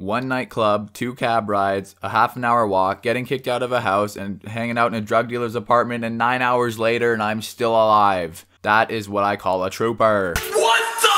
one night club, 2 cab rides, a half an hour walk, getting kicked out of a house, and hanging out in a drug dealer's apartment, and 9 hours later, and I'm still alive. That is what I call a trooper. What the?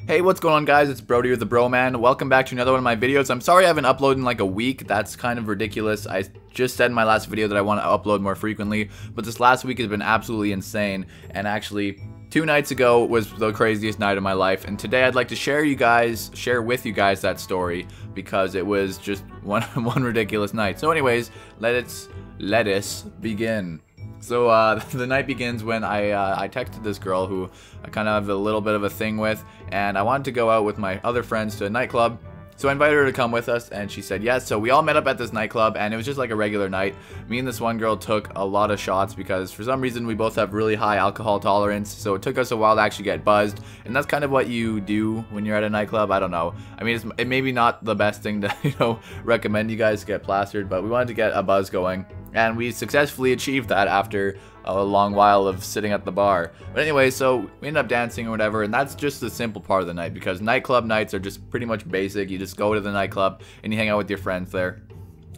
Hey, what's going on, guys? It's Brody with the Bro Man. Welcome back to another one of my videos. I'm sorry I haven't uploaded in like a week. That's kind of ridiculous. I just said in my last video that I want to upload more frequently, but this last week has been absolutely insane. And actually, 2 nights ago was the craziest night of my life. And today I'd like to share with you guys that story because it was just one ridiculous night. So anyways, let us begin. So the night begins when I texted this girl who I kind of have a little bit of a thing with, and I wanted to go out with my other friends to a nightclub. So I invited her to come with us, and she said yes. So we all met up at this nightclub, and it was just like a regular night. Me and this one girl took a lot of shots because for some reason we both have really high alcohol tolerance. So it took us a while to actually get buzzed, and that's kind of what you do when you're at a nightclub. I don't know. I mean, it may be not the best thing to recommend you guys get plastered, but we wanted to get a buzz going. And we successfully achieved that after a long while of sitting at the bar. But anyway, so we ended up dancing or whatever, and that's just the simple part of the night because nightclub nights are just pretty much basic. You just go to the nightclub and you hang out with your friends there.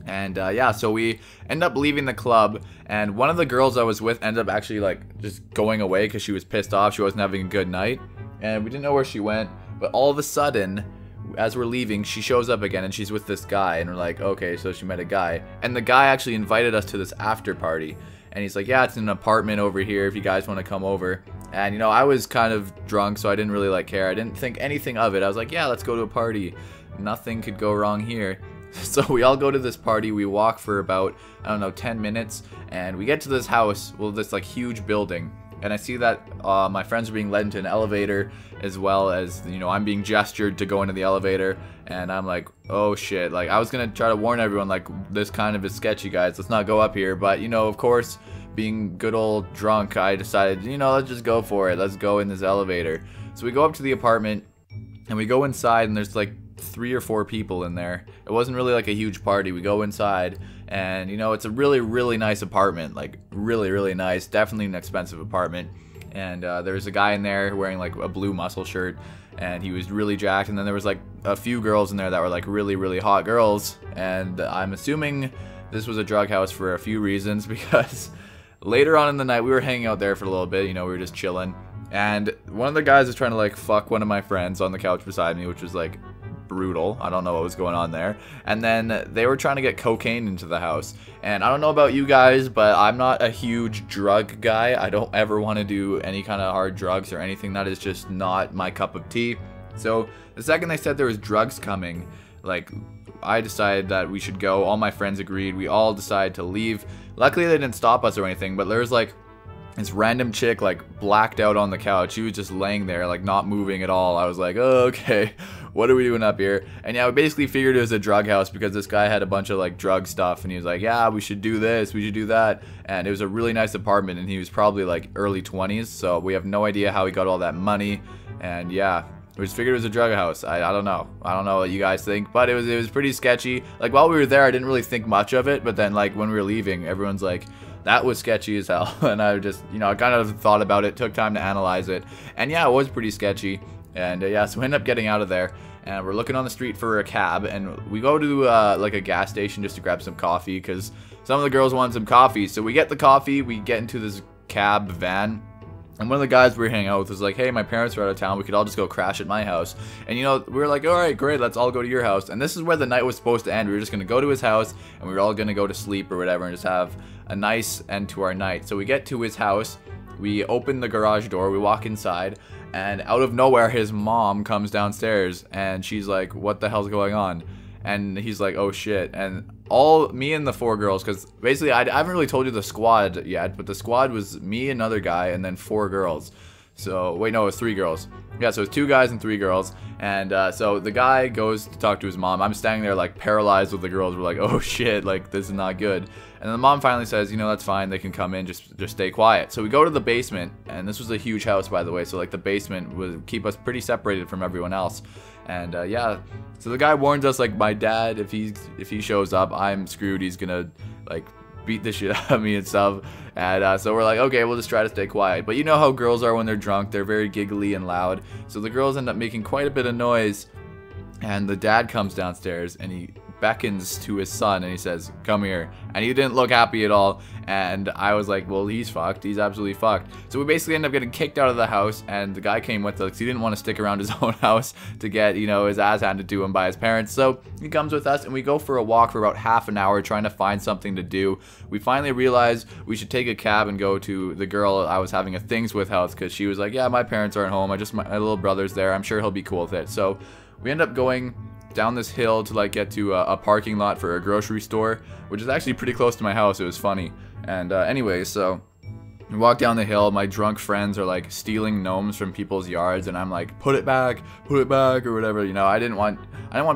And yeah, so we end up leaving the club, and one of the girls I was with ended up actually like just going away because she was pissed off. She wasn't having a good night, and we didn't know where she went. But all of a sudden, as we're leaving, she shows up again, and she's with this guy, and we're like, okay, so she met a guy, and the guy actually invited us to this after party, and he's like, yeah, it's an apartment over here if you guys want to come over. And you know, I was kind of drunk, so I didn't really like care. I didn't think anything of it. I was like, yeah, let's go to a party. Nothing could go wrong here. So we all go to this party. We walk for about, I don't know, 10 minutes, and we get to this house, well, this like huge building. And I see that my friends are being led into an elevator, as well as, you know, I'm being gestured to go into the elevator. And I'm like, oh shit, like I was gonna try to warn everyone, like, this kind of is sketchy, guys, let's not go up here. But you know, of course, being good old drunk, I decided, you know, let's just go for it. Let's go in this elevator. So we go up to the apartment, and we go inside, and there's like 3 or 4 people in there. It wasn't really like a huge party. We go inside, and you know, it's a really nice apartment, like really nice, definitely an expensive apartment. And there's a guy in there wearing like a blue muscle shirt, and he was really jacked. And then there was like a few girls in there that were like really hot girls, and I'm assuming this was a drug house for a few reasons because later on in the night we were hanging out there for a little bit. You know, we were just chilling, and one of the guys was trying to like fuck one of my friends on the couch beside me, which was like brutal. I don't know what was going on there. And then they were trying to get cocaine into the house. And I don't know about you guys, but I'm not a huge drug guy. I don't ever want to do any kind of hard drugs or anything. That is just not my cup of tea. So the second they said there was drugs coming, like, I decided that we should go. All my friends agreed. We all decided to leave. Luckily they didn't stop us or anything, but there was like this random chick like blacked out on the couch. She was just laying there like not moving at all. I was like, oh, okay, what are we doing up here? And yeah, we basically figured it was a drug house because this guy had a bunch of like drug stuff, and he was like, yeah, we should do this, we should do that. And it was a really nice apartment, and he was probably like early 20s, so we have no idea how he got all that money. And yeah, we just figured it was a drug house. I don't know what you guys think, but it was pretty sketchy. Like while we were there, I didn't really think much of it, but then like when we were leaving, everyone's like, that was sketchy as hell. And I just, you know, I kind of thought about it, took time to analyze it, and yeah, it was pretty sketchy. And yeah, so we ended up getting out of there, and we're looking on the street for a cab, and we go to like a gas station just to grab some coffee because some of the girls wanted some coffee. So we get the coffee, we get into this cab van, and one of the guys we were hanging out with was like, hey, my parents are out of town, we could all just go crash at my house. And you know, we were like, alright, great, let's all go to your house. And this is where the night was supposed to end. We were just going to go to his house, and we were all going to go to sleep or whatever and just have a nice end to our night. So we get to his house, we open the garage door, we walk inside, and out of nowhere his mom comes downstairs, and she's like, what the hell's going on? And he's like, oh shit. And me and the 4 girls, because basically I haven't really told you the squad yet, but the squad was me, another guy, and then 4 girls. So wait, no, it was 3 girls. Yeah, so it's 2 guys and 3 girls. And so the guy goes to talk to his mom. I'm standing there like paralyzed with the girls. We're like, oh shit, like this is not good. And then the mom finally says, you know, that's fine, they can come in, just stay quiet. So we go to the basement, and this was a huge house, by the way, so like the basement would keep us pretty separated from everyone else. And yeah, so the guy warns us, like, my dad, if he shows up, I'm screwed. He's gonna like beat the shit out of me and stuff. And so we're like, okay, we'll just try to stay quiet. But you know how girls are when they're drunk. They're very giggly and loud. So the girls end up making quite a bit of noise. And the dad comes downstairs and he beckons to his son and he says, come here. And he didn't look happy at all. And I was like, well, he's fucked. He's absolutely fucked. So we basically ended up getting kicked out of the house, and the guy came with us because he didn't want to stick around his own house to get, you know, his ass handed to him by his parents. So he comes with us and we go for a walk for about half an hour trying to find something to do. We finally realized we should take a cab and go to the girl I was having a things with house, because she was like, yeah, my parents aren't home. My little brother's there. I'm sure he'll be cool with it. So we end up going down this hill to like get to a parking lot for a grocery store, which is actually pretty close to my house. It was funny. And anyway, so we walk down the hill. My drunk friends are like stealing gnomes from people's yards, and I'm like, put it back, or whatever. You know, I didn't want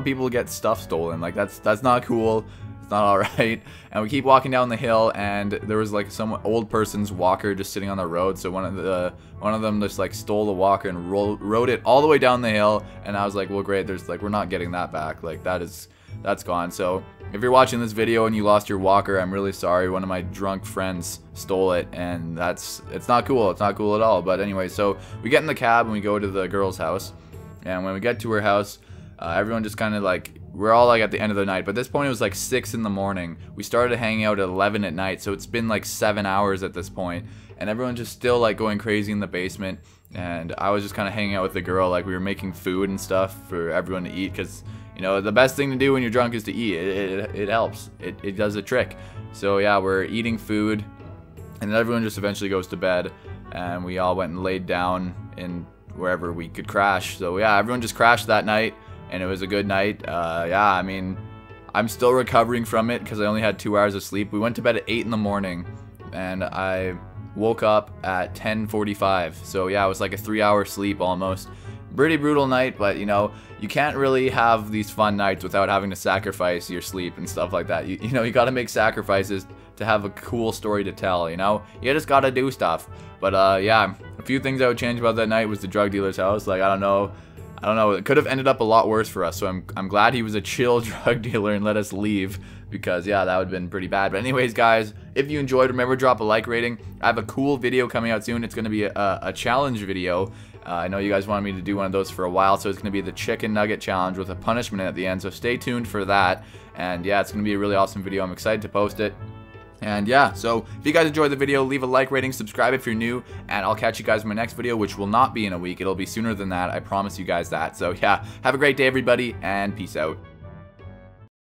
people to get stuff stolen. Like that's not cool. It's not alright. And we keep walking down the hill, and there was like some old person's walker just sitting on the road. So one of them just like stole the walker and rode it all the way down the hill. And I was like, well, great. There's like, we're not getting that back. Like that's gone. So if you're watching this video and you lost your walker, I'm really sorry. One of my drunk friends stole it, and it's not cool. It's not cool at all. But anyway, so we get in the cab and we go to the girl's house. And when we get to her house, everyone just kind of like, we're all like at the end of the night, but at this point it was like 6 in the morning. We started hanging out at 11 at night, so it's been like 7 hours at this point, and everyone's just still like going crazy in the basement. And I was just kind of hanging out with the girl, like we were making food and stuff for everyone to eat, because you know the best thing to do when you're drunk is to eat. It helps. It does a trick. So yeah, we're eating food, and then everyone just eventually goes to bed, and we all went and laid down in wherever we could crash. So yeah, everyone just crashed that night. And it was a good night. Yeah, I mean, I'm still recovering from it because I only had 2 hours of sleep. We went to bed at 8 in the morning, and I woke up at 10:45. So yeah, it was like a 3-hour sleep almost. Pretty brutal night, but you know, you can't really have these fun nights without having to sacrifice your sleep and stuff like that. You know, you gotta make sacrifices to have a cool story to tell, you know? You just gotta do stuff. But yeah, a few things I would change about that night was the drug dealer's house. Like, I don't know, it could have ended up a lot worse for us, so I'm glad he was a chill drug dealer and let us leave, because yeah, that would have been pretty bad. But anyways, guys, if you enjoyed, remember, drop a like rating. I have a cool video coming out soon. It's going to be a challenge video. I know you guys wanted me to do one of those for a while, so it's going to be the chicken nugget challenge with a punishment at the end, so stay tuned for that. And yeah, it's going to be a really awesome video. I'm excited to post it. And yeah, so if you guys enjoyed the video, leave a like rating, subscribe if you're new, and I'll catch you guys in my next video, which will not be in a week. It'll be sooner than that. I promise you guys that. So yeah, have a great day, everybody, and peace out.